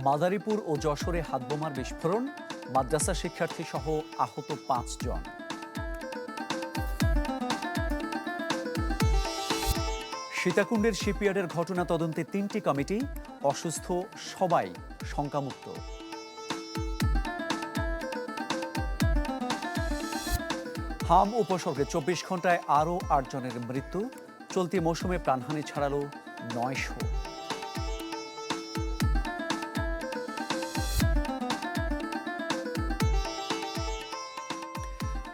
মাদারীপুর ও যশোরে হাতবোমার বিস্ফোরণ, মাদ্রাসা শিক্ষার্থী সহ আহত ৫ জন। সীতাকুণ্ডের শিপইয়ার্ডের ঘটনা তদন্তে ৩টি কমিটি, অসুস্থ সবাই শঙ্কামুক্ত। হাম উপসর্গে ২৪ ঘন্টায় আরও ৮ জনের মৃত্যু, চলতি মৌসুমে প্রাণহানি ছাড়ালো ৯০০।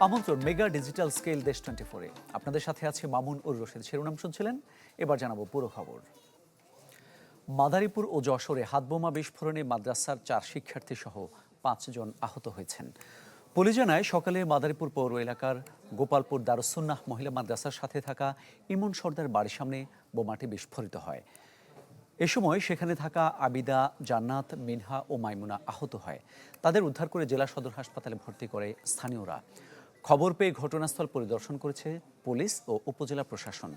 আমন্ত্রণ মেগা ডিজিটাল স্কেল দেশ 24-এ। আপনাদের সাথে আছে মামুন উর রশিদ। শিরোনাম শুনছিলেন, এবার জানাবো পুরো খবর। মাদারীপুর ও যশোরে হাতবোমা বিস্ফোরণে মাদ্রাসার ৪ শিক্ষার্থী সহ ৫ জন আহত হয়েছেন। পুলিশ জানায়, সকালে মাদারীপুর পৌর এলাকার গোপালপুর দারুসুন্নাহ মহিলা মাদ্রাসার সাথে থাকা ইমন সর্দার বাড়ির সামনে বোমাটি বিস্ফোরিত হয়। এ সময় সেখানে থাকা আবিদা, জান্নাত, মিনহা ও মাইমুনা আহত হয়। তাদের উদ্ধার করে জেলা সদর হাসপাতালে ভর্তি করে স্থানীয়রা। খবর পেয়ে ঘটনাস্থল পরিদর্শন করেছে পুলিশ ও উপজেলা প্রশাসন।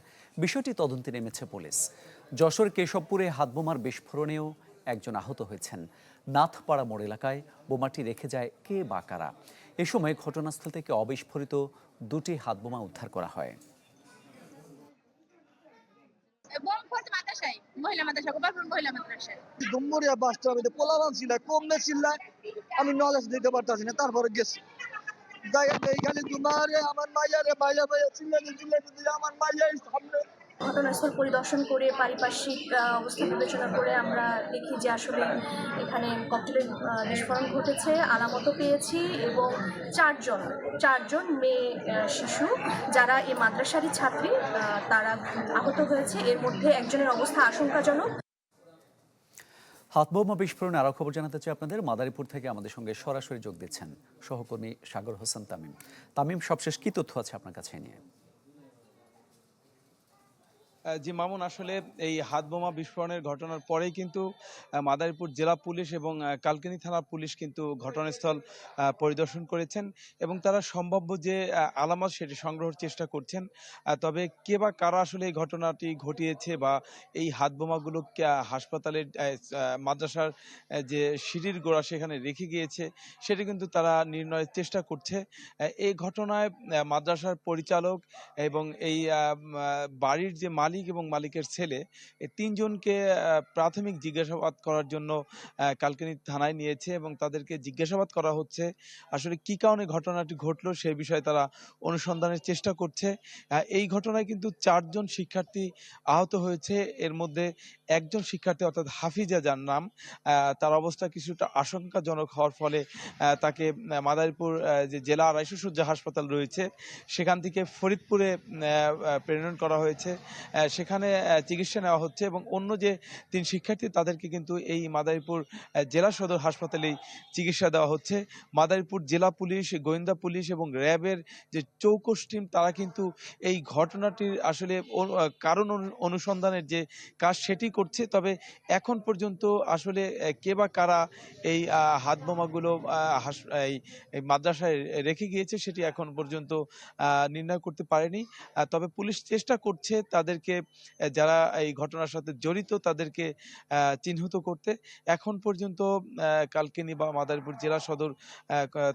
বিষয়টি তদন্তে নেমেছে পুলিশ। যশোর কেশবপুরে হাতবোমার বিস্ফোরণেও একজন আহত হয়েছেন। নাথপাড়া মোড় এলাকায় বোমাটি রেখে যায় কে বা কারা। এ সময় ঘটনাস্থল থেকে অবিস্ফোরিত 2টি হাতবোমা উদ্ধার করা হয়। আমি নলেজ দিতে পারতাছি না, তারপরে গেছি ঘটনাস্থল পরিদর্শন করে পারিপার্শ্বিক অবস্থা বিবেচনা করে আমরা দেখি যে আসলে এখানে ককটেলের বিস্ফোরণ ঘটেছে, আলামতও পেয়েছি এবং চারজন মেয়ে শিশু যারা এই মাদ্রাসারই ছাত্রী তারা আহত হয়েছে। এর মধ্যে একজনের অবস্থা আশঙ্কাজনক। হাতবোমা বিস্ফোরণে আরও খবর জানাতে চাই আপনাদের। মাদারীপুর থেকে আমাদের সঙ্গে সরাসরি যোগ দিচ্ছেন সহকর্মী সাগর হোসেন তামিম। তামিম, সবশেষ কি তথ্য আছে আপনার কাছে নিয়ে? জি মামুন, আসলে এই হাতবোমা বিস্ফোরণের ঘটনার পরেই কিন্তু মাদারীপুর জেলা পুলিশ এবং কালকিনি থানা পুলিশ কিন্তু ঘটনাস্থল পরিদর্শন করেছেন এবং তারা সম্ভাব্য যে আলামত সেটি সংগ্রহের চেষ্টা করছেন। তবে কে বা কারা আসলে এই ঘটনাটি ঘটিয়েছে বা এই হাতবোমাগুলো হাসপাতালের মাদ্রাসার যে সিঁড়ির গোড়া সেখানে রেখে গিয়েছে সেটি কিন্তু তারা নির্ণয়ের চেষ্টা করছে। এই ঘটনায় মাদ্রাসার পরিচালক এবং এই বাড়ির যে মালিক এবং মালিকের ছেলে, এই 3 জনকে প্রাথমিক জিজ্ঞাসাবাদ করার জন্য কালকিনি থানায় নিয়েছে এবং তাদেরকে জিজ্ঞাসাবাদ করা হচ্ছে আসলে কি কারণে ঘটনাটি ঘটলো সেই বিষয়ে তারা অনুসন্ধানের চেষ্টা করছে। এই ঘটনায় কিন্তু 4 জন শিক্ষার্থী আহত হয়েছে। এর মধ্যে একজন শিক্ষার্থী অর্থাৎ হাফিজা যার নাম, তার অবস্থা কিছুটা আশঙ্কাজনক হওয়ার ফলে তাকে মাদারীপুর যে জেলা আড়াইশো শয্যা হাসপাতাল রয়েছে সেখান থেকে ফরিদপুরে প্রেরণ করা হয়েছে। সেখানে চিকিৎসা নেওয়া হচ্ছে এবং অন্য যে 3 শিক্ষার্থী তাদেরকে কিন্তু এই মাদারীপুর জেলা সদর হাসপাতালেই চিকিৎসা দেওয়া হচ্ছে। মাদারীপুর জেলা পুলিশ, গোয়েন্দা পুলিশ এবং র্যাবের যে চৌকস টিম তারা কিন্তু এই ঘটনাটির আসলে কারণ অনুসন্ধানের যে কাজ সেটি করছে। তবে এখন পর্যন্ত আসলে কে বা কারা এই হাতবোমাগুলো এই মাদ্রাসায় রেখে গিয়েছে সেটি এখন পর্যন্ত নির্ণয় করতে পারেনি। তবে পুলিশ চেষ্টা করছে তাদেরকে, যারা এই ঘটনার সাথে জড়িত তাদেরকে চিহ্নিত করতে। এখন পর্যন্ত কালকিনি বা মাদারীপুর জেলা সদর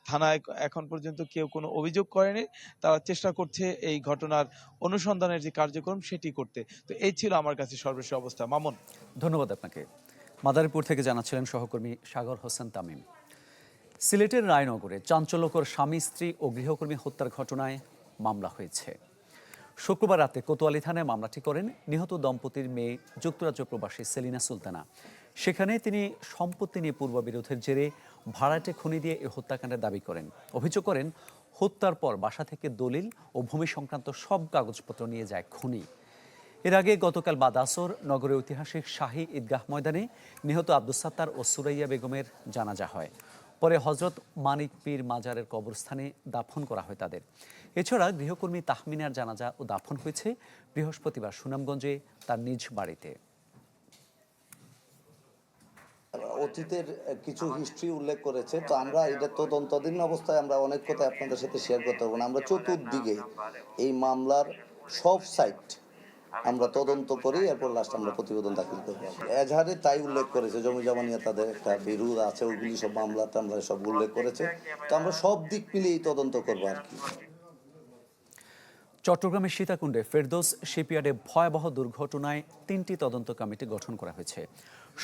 থানায় এখন পর্যন্ত কেউ কোনো অভিযোগ করেনি। তারা চেষ্টা করছে এই ঘটনার অনুসন্ধানের যে কার্যক্রম সেটি করতে। তো এই ছিল আমার কাছে সর্বশেষ অবস্থা। মামুন, ধন্যবাদ আপনাকে। মাদারীপুর থেকে জানাচ্ছিলেন সহকর্মী সাগর হোসেন তামিম। সিলেটের রায়নগরে চাঞ্চল্যকর স্বামী স্ত্রী ও গৃহকর্মী হত্যার ঘটনায় মামলা হয়েছে। শুক্রবার রাতে কোতোয়ালি থানায় মামলাটি করেন নিহত দম্পতির মেয়ে, যুক্তরাজ্য প্রবাসী সেলিনা সুলতানা। সেখানে তিনি সম্পত্তি নিয়ে পূর্ববিরোধের জেরে ভাড়াটে খনি দিয়ে এই হত্যাকাণ্ডের দাবি করেন। অভিযোগ করেন, হত্যার পর বাসা থেকে দলিল ও ভূমি সংক্রান্ত সব কাগজপত্র নিয়ে যায় খনি। এর আগে গতকাল বাদ আসর নগরের ঐতিহাসিক শাহী ঈদগাহ ময়দানে নিহত আব্দুস সাত্তার ও সুরাইয়া বেগমের জানাজা হয়। পরে হজরত মানিক পীর মাজারের কবরস্থানে দাফন করা হয় তাদের। এছাড়া গৃহকর্মী তাহমিনার জানাজা ও দাফন হয়েছে বৃহস্পতিবার সুনামগঞ্জে তার নিজ বাড়িতে। অতীতের কিছু হিস্ট্রি উল্লেখ করেছে, তো আমরা এটা তদন্তাধীন অবস্থায় আমরা অনেক কথা আপনাদের সাথে শেয়ার করতে পারবো না। আমরা চতুর্দিকে এই মামলার সব সাইট আমরা তদন্ত করি, এরপর লাস্ট আমরা প্রতিবেদন দাখিল করবো। এজাহারে তাই উল্লেখ করেছে, জমি জমা নিয়ে তাদের একটা বিরোধ আছে, ওইগুলি সব মামলা টামলা সব উল্লেখ করেছে। তো আমরা সব দিক মিলিয়েই তদন্ত করবো আর কি। চট্টগ্রামের সীতাকুণ্ডে ফেরদৌস শিপইয়ার্ডে ভয়াবহ দুর্ঘটনায় 3টি তদন্ত কমিটি গঠন করা হয়েছে।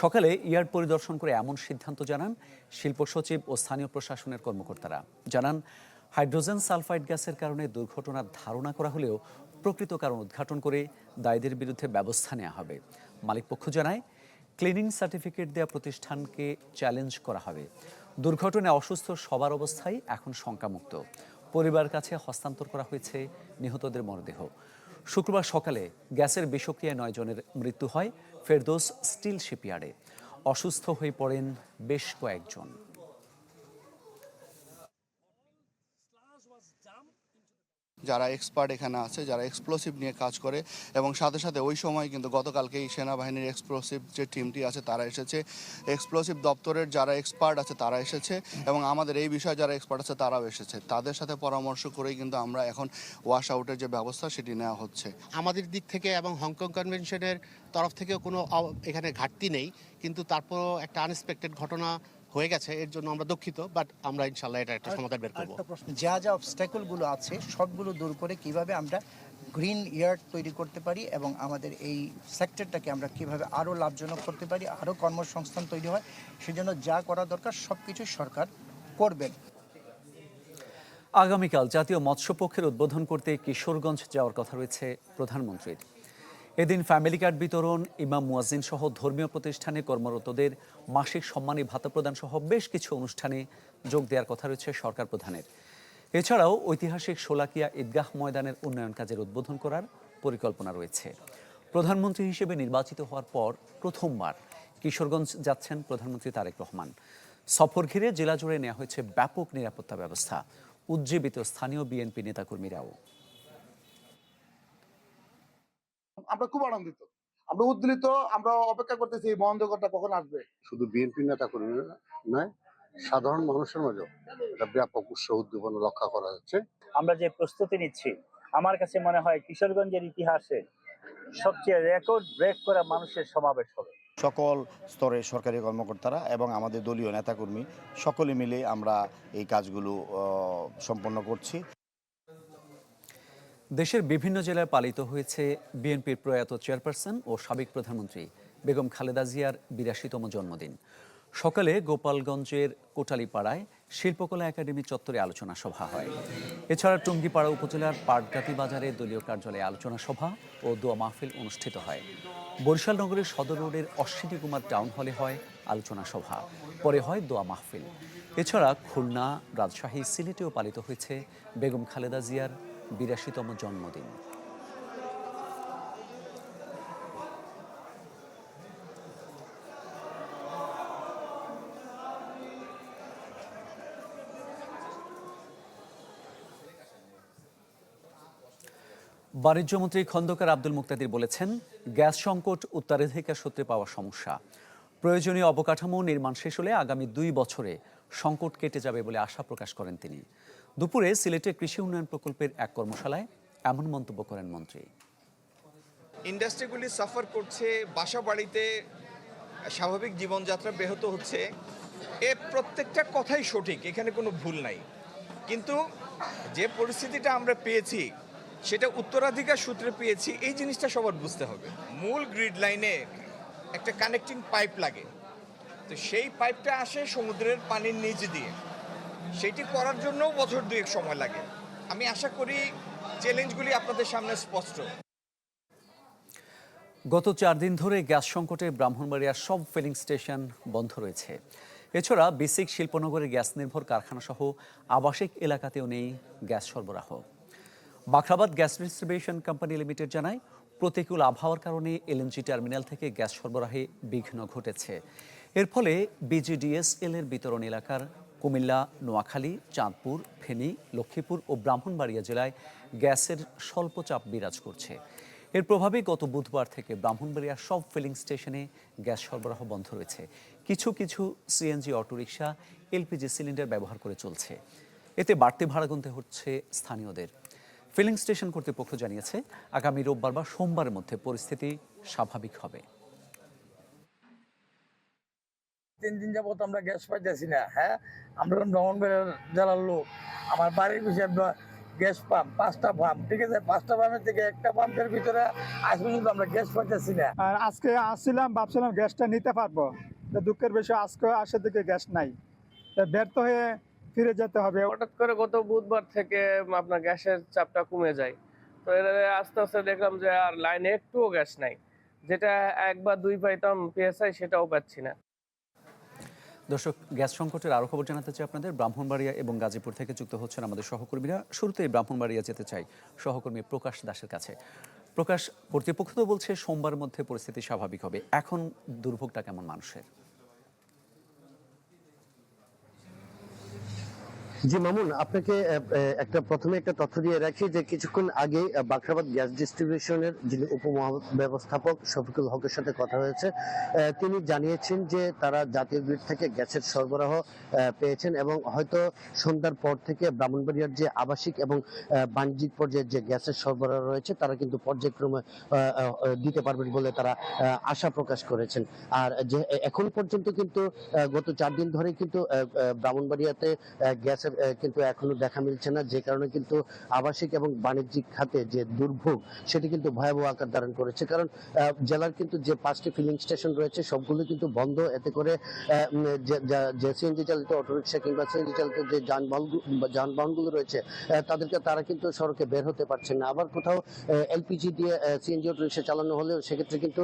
সকালে ইয়ার্ড পরিদর্শন করে এমন সিদ্ধান্ত জানান শিল্প সচিব ও স্থানীয় প্রশাসনের কর্মকর্তারা। জানান, হাইড্রোজেন সালফাইড গ্যাসের কারণে দুর্ঘটনার ধারণা করা হলেও প্রকৃত কারণ উদ্ঘাটন করে দায়ীদের বিরুদ্ধে ব্যবস্থা নেওয়া হবে। মালিকপক্ষ জানায়, ক্লিনিং সার্টিফিকেট দেওয়া প্রতিষ্ঠানকে চ্যালেঞ্জ করা হবে। দুর্ঘটনায় অসুস্থ সবার অবস্থাই এখন শঙ্কামুক্ত। পরিবারের কাছে হস্তান্তর করা হয়েছে নিহতদের মরদেহ। শুক্রবার সকালে গ্যাসের বিষক্রিয়ায় 9 জনের মৃত্যু হয় ফেরদৌস স্টিল শিপইয়ার্ডে। অসুস্থ হয়ে পড়েন বেশ কয়েকজন। যারা এক্সপার্ট এখানে আছে, যারা এক্সপ্লোসিভ নিয়ে কাজ করে, এবং সাথে সাথে ওই সময় কিন্তু গতকালকেই সেনাবাহিনীর এক্সপ্লোসিভ যে টিমটি আছে তারা এসেছে, এক্সপ্লোসিভ দপ্তরের যারা এক্সপার্ট আছে তারা এসেছে, এবং আমাদের এই বিষয়ে যারা এক্সপার্ট আছে তারাও এসেছে। তাদের সাথে পরামর্শ করেই কিন্তু আমরা এখন ওয়াশ আউটের যে ব্যবস্থা সেটি নেওয়া হচ্ছে। আমাদের দিক থেকে এবং হংকং কনভেনশনের তরফ থেকেও কোনো এখানে ঘাটতি নেই, কিন্তু তারপরও একটা আনএক্সপেক্টেড ঘটনা হয়ে গেছে, এর জন্য আমরা দুঃখিত, বাট আমরা ইনশাল্লাহ এটা একটা সমাধান বের করব। যা যা অবস্ট্যাকলগুলো আছে সবগুলো দূর করে কিভাবে আমরা গ্রিন ইয়ার্ড তৈরি করতে পারি এবং আমাদের এই সেক্টরটাকে আমরা কিভাবে আরও লাভজনক করতে পারি, আরও কর্মসংস্থান তৈরি হয়, সেজন্য যা করা দরকার সব কিছু সরকার করবেন। আগামীকাল জাতীয় মৎস্য পক্ষের উদ্বোধন করতে কিশোরগঞ্জ যাওয়ার কথা রয়েছে প্রধানমন্ত্রীর। এদিন ফ্যামিলি কার্ড বিতরণ, ইমাম মুয়াজ্জিন সহ ধর্মীয় প্রতিষ্ঠানে কর্মরতদের মাসিক সম্মানী ভাতা প্রদান সহ বেশ কিছু অনুষ্ঠানে যোগ দেওয়ার কথা রয়েছে সরকার প্রধানের। এছাড়াও ঐতিহাসিক শোলাকিয়া ঈদগাহ ময়দানের উন্নয়ন কাজের উদ্বোধন করার পরিকল্পনা রয়েছে। প্রধানমন্ত্রী হিসেবে নির্বাচিত হওয়ার পর প্রথমবার কিশোরগঞ্জ যাচ্ছেন প্রধানমন্ত্রী তারেক রহমান। সফর ঘিরে জেলা জুড়ে নেওয়া হয়েছে ব্যাপক নিরাপত্তা ব্যবস্থা। উজ্জীবিত স্থানীয় বিএনপি নেতাকর্মীরাও। আমরা খুব আনন্দিত, আমরা উদ্দীলিত, আমরা অপেক্ষা করতেছি এই মহেন্দ্রগড়টা কখন আসবে। শুধু বিএনপি নেতা কর্মী নয়, সাধারণ মানুষের মাঝেও একটা ব্যাপক উৎসাহ উদ্দীপনা রক্ষা করা হচ্ছে। আমরা যে প্রস্তুতি নিচ্ছি, আমার কাছে মনে হয় কিশোরগঞ্জের ইতিহাসে সবচেয়ে রেকর্ড ব্রেক করা মানুষের সমাবেশ হবে। সকল স্তরের সরকারি কর্মকর্তারা এবং আমাদের দলীয় নেতাকর্মী সকলে মিলে আমরা এই কাজগুলো সম্পন্ন করছি। দেশের বিভিন্ন জেলায় পালিত হয়েছে বিএনপির প্রয়াত চেয়ারপারসন ও সাবেক প্রধানমন্ত্রী বেগম খালেদা জিয়ার ৮২তম জন্মদিন। সকালে গোপালগঞ্জের কোটালীপাড়ায় শিল্পকলা একাডেমি চত্বরে আলোচনা সভা হয়। এছাড়া টুঙ্গিপাড়া উপজেলার পাটগাতি বাজারে দলীয় কার্যালয়ে আলোচনা সভা ও দোয়া মাহফিল অনুষ্ঠিত হয়। বরিশাল নগরের সদর রোডের অশ্বিনী কুমার টাউন হলে হয় আলোচনা সভা, পরে হয় দোয়া মাহফিল। এছাড়া খুলনা, রাজশাহী, সিলেটেও পালিত হয়েছে বেগম খালেদা জিয়ার ৮২তম জন্মদিন। বাণিজ্যমন্ত্রী খন্দকার আব্দুল মুক্তাদির বলেছেন, গ্যাস সংকট উত্তরাধিকার সূত্রে পাওয়া সমস্যা। প্রয়োজনীয় অবকাঠামো নির্মাণ শেষ হলে আগামী 2 বছরে সংকট কেটে যাবে বলে আশা প্রকাশ করেন তিনি। দুপুরে সিলেটে কৃষি উন্নয়ন প্রকল্পের এক কর্মশালায় এমন মন্তব্য করেন মন্ত্রী। ইন্ডাস্ট্রিগুলি সাফার করছে, বাসা বাড়িতে স্বাভাবিক জীবনযাত্রা ব্যাহত হচ্ছে, এ প্রত্যেকটা কথাই সঠিক, এখানে কোনো ভুল নাই। কিন্তু যে পরিস্থিতিটা আমরা পেয়েছি সেটা উত্তরাধিকার সূত্রে পেয়েছি, এই জিনিসটা সবার বুঝতে হবে। মূল গ্রিড লাইনে একটা কানেক্টিং পাইপ লাগে, তো সেই পাইপটা আসে সমুদ্রের পানির নিচ দিয়ে, সেটি করার জন্যও বছর 2 সময় লাগে। আমি আশা করি চ্যালেঞ্জগুলি আপনাদের সামনে স্পষ্ট। গত 4 দিন ধরে গ্যাস সংকটে ব্রাহ্মণবাড়িয়ার সব ফিলিং স্টেশন বন্ধ রয়েছে। এছাড়া বিসিক শিল্পনগরে গ্যাস নির্ভর কারখানা সহ আবাসিক এলাকাতেও নেই গ্যাস সরবরাহ। Bakhrabad gas distribution company limited জানায়, প্রতিকূল আবহাওয়ার কারণে এলএনজি টার্মিনাল থেকে গ্যাস সরবরাহে বিঘ্ন ঘটেছে। এর ফলে বিজিডিএসএল এর বিতরণ এলাকার কুমিল্লা, নোয়াখালী, চাঁদপুর, ফেনী, লক্ষ্মীপুর ও ব্রাহ্মণবাড়িয়া জেলায় গ্যাসের স্বল্প চাপ বিরাজ করছে। এর প্রভাবে গত বুধবার থেকে ব্রাহ্মণবাড়িয়ার সব ফিলিং স্টেশনে গ্যাস সরবরাহ বন্ধ রয়েছে। কিছু কিছু সিএনজি অটোরিকশা এলপিজি সিলিন্ডার ব্যবহার করে চলছে। এতে বাড়তি ভাড়া গুনতে হচ্ছে স্থানীয়দের। ফিলিং স্টেশন কর্তৃপক্ষ জানিয়েছে আগামী রোববার বা সোমবারের মধ্যে পরিস্থিতি স্বাভাবিক হবে। 3 দিন যাবত আমরা গ্যাস পাইতেছি না। হ্যাঁ, আমরা ব্রাহ্মণবাড়িয়া জেলার লোক, আমার বাড়ির পিছনে গ্যাস পাম্প 5টা পাম্প, ঠিক আছে, 5টা পাম্পের থেকে একটা পাম্পের ভিতরে আজ পর্যন্ত আমরা গ্যাস পাইতেছি না। আর আজকে আসছিলাম, ভাবছিলাম গ্যাসটা নিতে পারবো, দুঃখের বিষয় আজকে আসে থেকে গ্যাস নাই, ব্যর্থ হয়ে ফিরে যেতে হবে। হঠাৎ করে গত বুধবার থেকে আপনার গ্যাসের চাপটা কমে যায়, তো এর আস্তে আস্তে দেখলাম যে আর লাইনে একটুও গ্যাস নাই, যেটা 1 বা 2 পাইতাম পিএসআই সেটাও পাচ্ছি না। দর্শক, গ্যাস সংকটের আরও খবর জানাতে চাই আপনাদের। ব্রাহ্মণবাড়িয়া এবং গাজীপুর থেকে যুক্ত হচ্ছেন আমাদের সহকর্মীরা। শুরুতেই ব্রাহ্মণবাড়িয়া যেতে চাই সহকর্মী প্রকাশ দাসের কাছে। প্রকাশ, কর্তৃপক্ষ তো বলছে সোমবারের মধ্যে পরিস্থিতি স্বাভাবিক হবে, এখন দুর্ভোগটা কেমন মানুষের? জি মামুন, আপনাকে প্রথমে একটা তথ্য দিয়ে রাখি যে কিছুক্ষণ আগে বাখরাবাদ গ্যাস ডিস্ট্রিবিউশনের যিনি উপমহাব্যবস্থাপক শফিকুল হকের সাথে কথা হয়েছে। তিনি জানিয়েছেন যে তারা জাতীয় গ্রিড থেকে গ্যাসের সরবরাহ পেয়েছেন এবং হয়তো সন্ধ্যার পর থেকে ব্রাহ্মণবাড়িয়ার যে আবাসিক এবং বাণিজ্যিক পর্যায়ে যে গ্যাসের সরবরাহ রয়েছে তারা কিন্তু পর্যায়ক্রমে দিতে পারবেন বলে তারা আশা প্রকাশ করেছেন। আর যে এখন পর্যন্ত কিন্তু গত 4 দিন ধরে কিন্তু ব্রাহ্মণবাড়িয়াতে গ্যাসের কিন্তু এখনো দেখা মিলছে না, যে কারণে কিন্তু আবাসিক এবং বাণিজ্যিক খাতে যে দুর্ভোগ সেটি কিন্তু ভয়াবহ আকার ধারণ করেছে। কারণ জেলার কিন্তু যে 5টি ফিলিং স্টেশন রয়েছে সবগুলো কিন্তু বন্ধ। এতে করে যে সিএনজি চালিত অটোরিকশা কিংবা সিএনজি চালিত যে যানবাহনগুলো রয়েছে তারা কিন্তু সড়কে বের হতে পারছেন না। আবার কোথাও এলপিজি দিয়ে সিএনজি অটোরিকশা চালানো হলেও সেক্ষেত্রে কিন্তু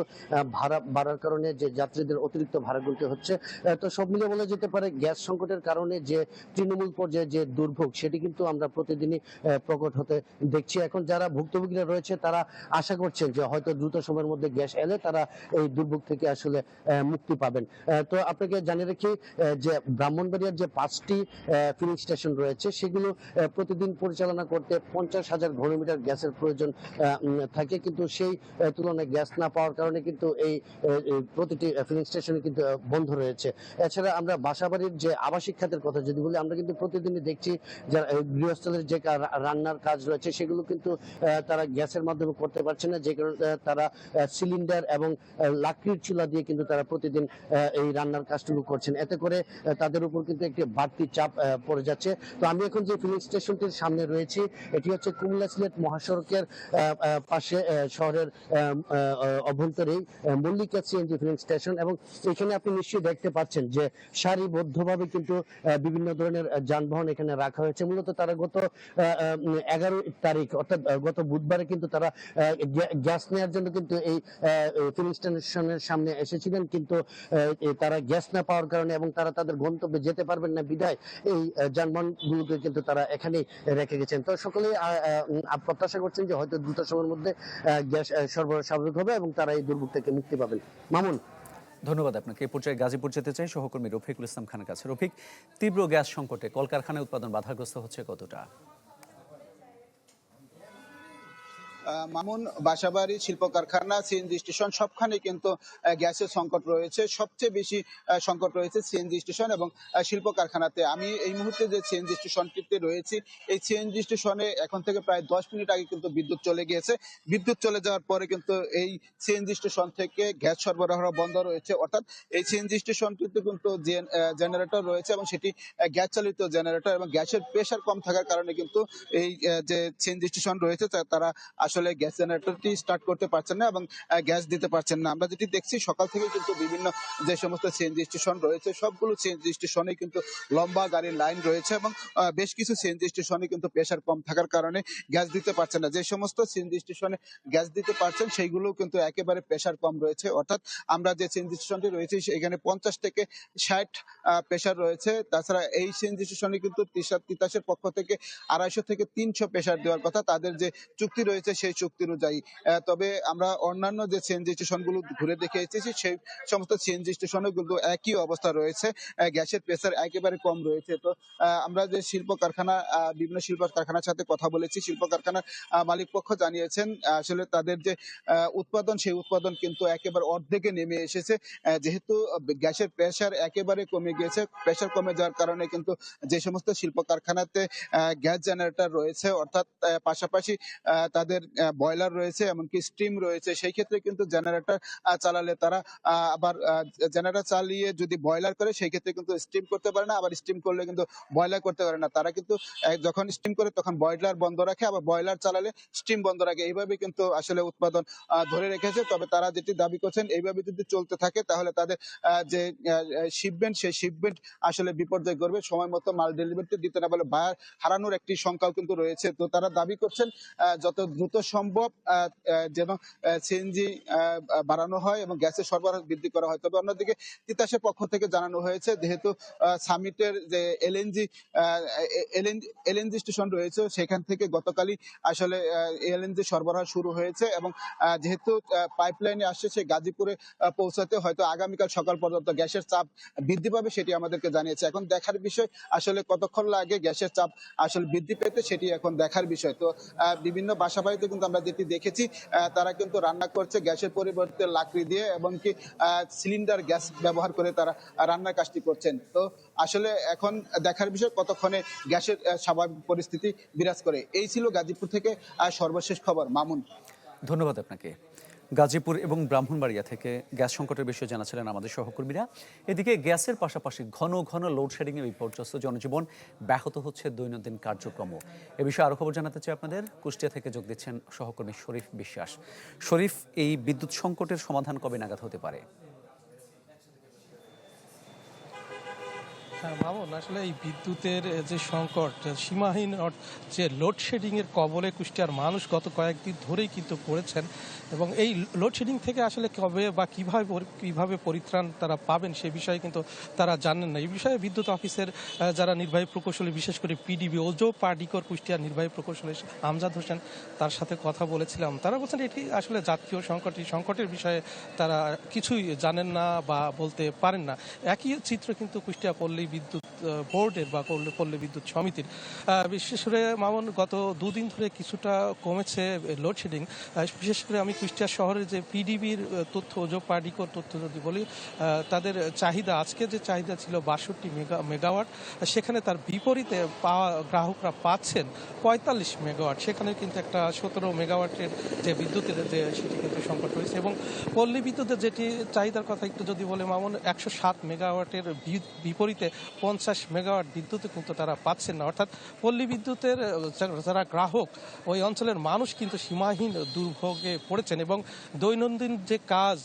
ভাড়া বাড়ার কারণে যে যাত্রীদের অতিরিক্ত ভাড়া গুনতে হচ্ছে। তো সব মিলে বলা যেতে পারে গ্যাস সংকটের কারণে যে তৃণমূল পর্যায়ে যে দুর্ভোগ সেটি কিন্তু আমরা প্রতিদিনই প্রকট হতে দেখছি। এখন যারা ভুক্তভোগীরা রয়েছে তারা আশা করছেন যে হয়তো দ্রুত সময়ের মধ্যে গ্যাস এলে তারা এই দুর্ভোগ থেকে আসলে মুক্তি পাবেন। তো আপনাকে জানিয়ে রাখি যে ব্রাহ্মণবাড়িয়ার যে 5টি ফিলিং স্টেশন রয়েছে সেগুলো প্রতিদিন পরিচালনা করতে 50,000 ঘনমিটার গ্যাসের প্রয়োজন থাকে, কিন্তু সেই তুলনায় গ্যাস না পাওয়ার কারণে কিন্তু এই প্রতিটি ফিলিং স্টেশনে কিন্তু বন্ধ রয়েছে। এছাড়া আমরা বাসাবাড়ির যে আবাসিক খাতের কথা যদি বলি, আমরা কিন্তু প্রতিদিনই দেখছি যারা গৃহস্থলের যে রান্নার কাজ রয়েছে সেগুলো কিন্তু তারা গ্যাসের মাধ্যমে করতে পারছে না, যে কারণে তারা সিলিন্ডার এবং লাকড়ির চুলা দিয়ে কিন্তু তারা প্রতিদিন এই রান্নার কাজটুকু করছেন। এতে করে তাদের উপর কিন্তু একটি বাড়তি চাপ পড়ে যাচ্ছে। তো আমি এখন যে ফিলিং স্টেশনটির সামনে রয়েছি এটি হচ্ছে কুমিল্লা সিলেট মহাসড়কের পাশে শহরের অভ্যন্তরেই মল্লিকা সিএনজি ফিলিং স্টেশন, এবং এখানে আপনি নিশ্চয়ই দেখতে পাচ্ছেন যে সারিবদ্ধভাবে কিন্তু বিভিন্ন ধরনের যানবাহন এখানে রাখা হয়েছে। মূলত তারা গত 11 তারিখ অর্থাৎ গত বুধবারে কিন্তু তারা গ্যাস নেওয়ার জন্য কিন্তু এই ফিলিং স্টেশনের সামনে এসেছিলেন, কিন্তু তারা গ্যাস না পাওয়ার কারণে এবং তারা তাদের গন্তব্যে যেতে পারবেন না বিধায় এই যানবাহনগুলোকে কিন্তু তারা এখানেই রেখে গেছেন। তো সকলেই প্রত্যাশা করছেন যে হয়তো দ্রুত সময়ের মধ্যে গ্যাস সরবরাহ স্বাভাবিক হবে এবং তারা এই দুর্ভোগ থেকে মুক্তি পাবেন। মামুন, ধন্যবাদ আপনাকে। এই পর্যায়ে গাজীপুর যেতে চাই সহকর্মী রফিকুল ইসলাম খানের কাছে। রফিক, তীব্র গ্যাস সংকটে কলকারখানায় উৎপাদন বাধাগ্রস্ত হচ্ছে কতটা? মামুন, বাসাবাড়ি, শিল্প কারখানা, সিএনজি স্টেশন সবখানে কিন্তু গ্যাসের সংকট রয়েছে। সবচেয়ে বেশি সংকট রয়েছে সিএনজি স্টেশন এবং শিল্প কারখানাতে। আমি এই মুহূর্তে যে সিএনজি স্টেশনটিতে রয়েছি, এই সিএনজি স্টেশনে এখন থেকে প্রায় 10 মিনিট আগে কিন্তু বিদ্যুৎ চলে গিয়েছে। বিদ্যুৎ চলে যাওয়ার পরে কিন্তু এই সিএনজি স্টেশন থেকে গ্যাস সরবরাহ বন্ধ রয়েছে। অর্থাৎ এই সিএনজি স্টেশনটিতে কিন্তু জেনারেটর রয়েছে এবং সেটি গ্যাস চালিত জেনারেটর, এবং গ্যাসের প্রেশার কম থাকার কারণে কিন্তু এই যে সিএনজি স্টেশন রয়েছে তারা আসলে গ্যাস জেনারেটরটি স্টার্ট করতে পারছেন না এবং গ্যাস দিতে পারছেন না। আমরা যেটি দেখছি সকাল থেকে কিন্তু বিভিন্ন যে সমস্ত সিএনজি স্টেশন রয়েছে সবগুলো সিএনজি স্টেশনে কিন্তু লম্বা গাড়ির লাইন রয়েছে এবং বেশ কিছু সিএনজি স্টেশনে কিন্তু প্রেশার কম থাকার কারণে গ্যাস দিতে পারছেন না। যে সমস্ত সিএনজি স্টেশনে গ্যাস দিতে পারছেন সেইগুলো কিন্তু একেবারে প্রেশার কম রয়েছে। অর্থাৎ আমরা যে সিএনজি স্টেশনটি রয়েছে এখানে 50 থেকে 60 প্রেশার রয়েছে। তাছাড়া এই সিএনজি স্টেশনে কিন্তু তিতাসের পক্ষ থেকে 250 থেকে 300 প্রেশার দেওয়ার কথা। তাদের যে চুক্তি রয়েছে সেই চুক্তি অনুযায়ী। তবে আমরা অন্যান্য যে সিএনজি স্টেশনগুলো ঘুরে দেখে এসেছি সেই সমস্ত সিএনজি স্টেশনে কিন্তু একই অবস্থা রয়েছে, গ্যাসের প্রেসার একেবারে কম রয়েছে। তো আমরা যে শিল্প কারখানা, বিভিন্ন শিল্প কারখানার সাথে কথা বলেছি, শিল্প কারখানার মালিক পক্ষ জানিয়েছেন আসলে তাদের যে উৎপাদন, সেই উৎপাদন কিন্তু একেবারে অর্ধেকে নেমে এসেছে, যেহেতু গ্যাসের প্রেসার একেবারে কমে গিয়েছে। প্রেসার কমে যাওয়ার কারণে কিন্তু যে সমস্ত শিল্প কারখানাতে গ্যাস জেনারেটর রয়েছে, অর্থাৎ পাশাপাশি তাদের বয়লার রয়েছে, এমনকি স্টিম রয়েছে, সেই ক্ষেত্রে কিন্তু জেনারেটর চালালে তারা আবার জেনারেটর চালিয়ে যদি বয়লার করে সেই ক্ষেত্রে কিন্তু স্টিম করতে পারে না, আবার স্টিম করলে কিন্তু বয়লার করতে পারে না। তারা কিন্তু যখন স্টিম করে তখন বয়লার বন্ধ রাখে, আবার বয়লার চালালে স্টিম বন্ধ রাখে। এইভাবে কিন্তু আসলে উৎপাদন ধরে রেখেছে। তবে তারা যেটি দাবি করছেন, এইভাবে যদি চলতে থাকে তাহলে তাদের যে শিপমেন্ট, সেই শিপমেন্ট আসলে বিপর্যয় করবে। সময় মতো মাল ডেলিভারি দিতে না পারলে বায়ার হারানোর একটি সংখ্যাও কিন্তু রয়েছে। তো তারা দাবি করছেন যত দ্রুত সম্ভব যেন সিএনজি বাড়ানো হয় এবং গ্যাসের সরবরাহ বৃদ্ধি করা হয়। তবে অন্যদিকে তিতাসের পক্ষ থেকে জানানো হয়েছে, যেহেতু সামিটের যে এলএনজি স্টেশন রয়েছে সেখান থেকে গতকালই আসলে এলএনজি সরবরাহ শুরু হয়েছে এবং যেহেতু পাইপলাইনে আসছে, সে গাজীপুরে পৌঁছাতে হয়তো আগামীকাল সকাল পর্যন্ত গ্যাসের চাপ বৃদ্ধি পাবে, সেটি আমাদেরকে জানিয়েছে। এখন দেখার বিষয় আসলে কতক্ষণ লাগে গ্যাসের চাপ আসলে বৃদ্ধি পেতে, সেটি এখন দেখার বিষয়। তো বিভিন্ন বাসা বাড়িতে কিন্তু আমরা যেটি দেখেছি, তারা কিন্তু রান্না করছে গ্যাসের পরিবর্তে লাকড়ি দিয়ে, এমনকি সিলিন্ডার গ্যাস ব্যবহার করে তারা রান্নার কাজটি করছেন। তো আসলে এখন দেখার বিষয় কতক্ষণে গ্যাসের স্বাভাবিক পরিস্থিতি বিরাজ করে। এই ছিল গাজীপুর থেকে সর্বশেষ খবর। মামুন, ধন্যবাদ আপনাকে। গাজীপুর এবং ব্রাহ্মণবাড়িয়া থেকে গ্যাস সংকটের বিষয়ে জানাচ্ছিলেন আমাদের সহকর্মীরা। এদিকে গ্যাসের পাশাপাশি ঘন ঘন লোডশেডিংয়ে বিপর্যস্ত জনজীবন, ব্যাহত হচ্ছে দৈনন্দিন কার্যক্রম। এ বিষয়ে আরও খবর জানাতে চাই আপনাদের। কুষ্টিয়া থেকে যোগ দিচ্ছেন সহকর্মী শরীফ বিশ্বাস। শরীফ, এই বিদ্যুৎ সংকটের সমাধান কবে নাগাদ হতে পারে? হ্যাঁ মামুন, আসলে এই বিদ্যুতের যে সংকট, সীমাহীন যে লোডশেডিংয়ের কবলে কুষ্টিয়ার মানুষ গত কয়েকদিন ধরেই কিন্তু পড়েছেন এবং এই লোডশেডিং থেকে আসলে কবে বা কিভাবে পরিত্রাণ তারা পাবেন সে বিষয়ে কিন্তু তারা জানেন না। এই বিষয়ে বিদ্যুৎ অফিসের যারা নির্বাহী প্রকৌশলী, বিশেষ করে পিডিবি ওজো পাডিকর কুষ্টিয়ার নির্বাহী প্রকৌশলী আমজাদ হোসেন, তার সাথে কথা বলেছিলাম। তারা বলছেন এটি আসলে জাতীয় সংকট, এই সংকটের বিষয়ে তারা কিছুই জানেন না বা বলতে পারেন না। একই চিত্র কিন্তু কুষ্টিয়া পল্লী বিদ্যুৎ বোর্ডের বা পল্লী বিদ্যুৎ সমিতির। বিশেষ করে মামুন, গত দুদিন ধরে কিছুটা কমেছে লোডশেডিং। বিশেষ করে আমি কুষ্টিয়া শহরের যে পিডিবির তথ্য, ওজো পাডিকর তথ্য যদি বলি, তাদের চাহিদা, আজকে যে চাহিদা ছিল 62 মেগাওয়াট, সেখানে তার বিপরীতে গ্রাহকরা পাচ্ছেন 45 মেগাওয়াট। সেখানে কিন্তু একটা 17 মেগাওয়াটের যে বিদ্যুতের যে সেটি কিন্তু সংকট রয়েছে। এবং পল্লী বিদ্যুতের যেটি চাহিদার কথা একটু যদি বলে মামুন, 107 মেগাওয়াটের বিপরীতে 50 মেগাওয়াট বিদ্যুৎ কিন্তু তারা পাচ্ছেন না। অর্থাৎ পল্লী বিদ্যুতের যারা গ্রাহক, ওই অঞ্চলের মানুষ কিন্তু সীমাহীন দুর্ভোগে পড়েছেন এবং দৈনন্দিন যে কাজ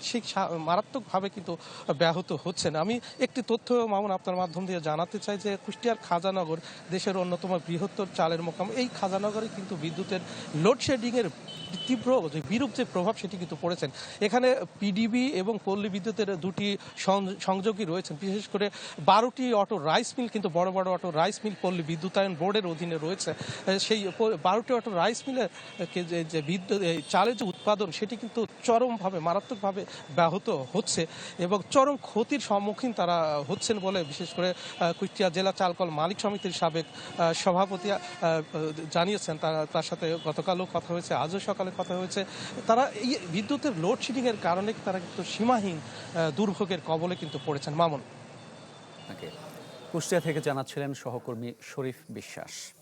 সেই মারাত্মকভাবে কিন্তু ব্যাহত হচ্ছেন। আমি একটি তথ্য মামুন আপনার মাধ্যম দিয়ে জানাতে চাই যে কুষ্টিয়ার খাজানগর দেশের অন্যতম বৃহত্তর চালের মোকাম। এই খাজানগরে কিন্তু বিদ্যুতের লোডশেডিংয়ের তীব্র যে বিরূপ যে প্রভাব সেটি কিন্তু পড়েছেন। এখানে পিডিবি এবং পল্লী বিদ্যুতের দুটি সংযোগী রয়েছেন। বিশেষ করে 12টি অটো রাইস মিল, কিন্তু বড় বড় অটো রাইস মিল পল্লী বিদ্যুতায়ন বোর্ডের অধীনে রয়েছে। সেই 12টি অটো রাইস মিলের যে বিদ্যুৎ চালের যে উৎপাদন সেটি কিন্তু চরমভাবে মারাত্মকভাবে ব্যাহত হচ্ছে এবং চরম ক্ষতির সম্মুখীন তারা হচ্ছেন বলে বিশেষ করে কুষ্টিয়া জেলা চালকল মালিক সমিতির সাবেক সভাপতি জানিয়েছেন। তার সাথে গতকালও কথা হয়েছে, আজও সকালে কথা হয়েছে। তারা এই বিদ্যুতের লোডশেডিংয়ের কারণে তারা কিন্তু সীমাহীন দুর্ভোগের কবলে কিন্তু পড়েছেন। মামুন, কুষ্টিয়া থেকে জানাচ্ছিলেন সহকর্মী শরীফ বিশ্বাস।